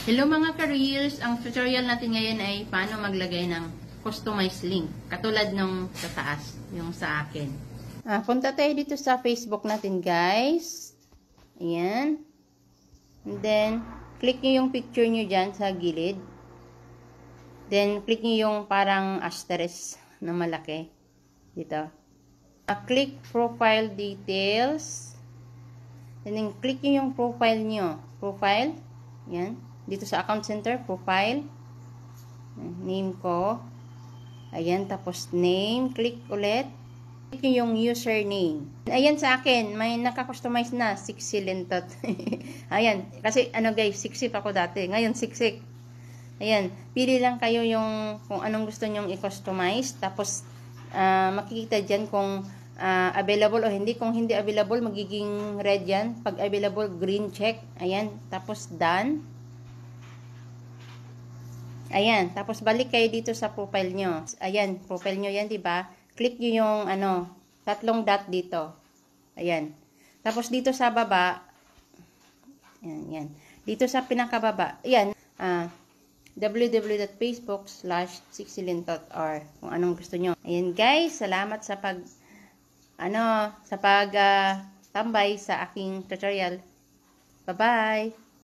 Hello mga ka-reels! Ang tutorial natin ngayon ay paano maglagay ng customized link. Katulad nung sa taas, yung sa akin. Punta tayo dito sa Facebook natin, guys. Ayan. And then, click nyo yung picture nyo dyan sa gilid. Then, click nyo yung parang asterisk na malaki. Dito. Click profile details. And then, click nyo yung profile nyo. Profile. Ayan. Dito sa account center, profile. Name ko. Ayan, tapos name. Click ulit. Click nyo yung username. Ayan sa akin, may naka-customize na. Siksi Lintot. Ayan, kasi ano guys, siksik ako dati. Ngayon, siksik. Ayan, pili lang kayo yung kung anong gusto nyong i-customize. Tapos, makikita dyan kung available o hindi. Kung hindi available, magiging red yan. Pag available, green check. Ayan, tapos done. Ayan, tapos balik kayo dito sa profile nyo. Ayan, profile nyo yan, diba? Click nyo yung, tatlong dot dito. Ayan. Tapos dito sa baba, ayan, yan. Dito sa pinakababa, ayan, www.facebook/sixilintot.or kung anong gusto nyo. Ayan guys, salamat sa tambay sa aking tutorial. Bye-bye!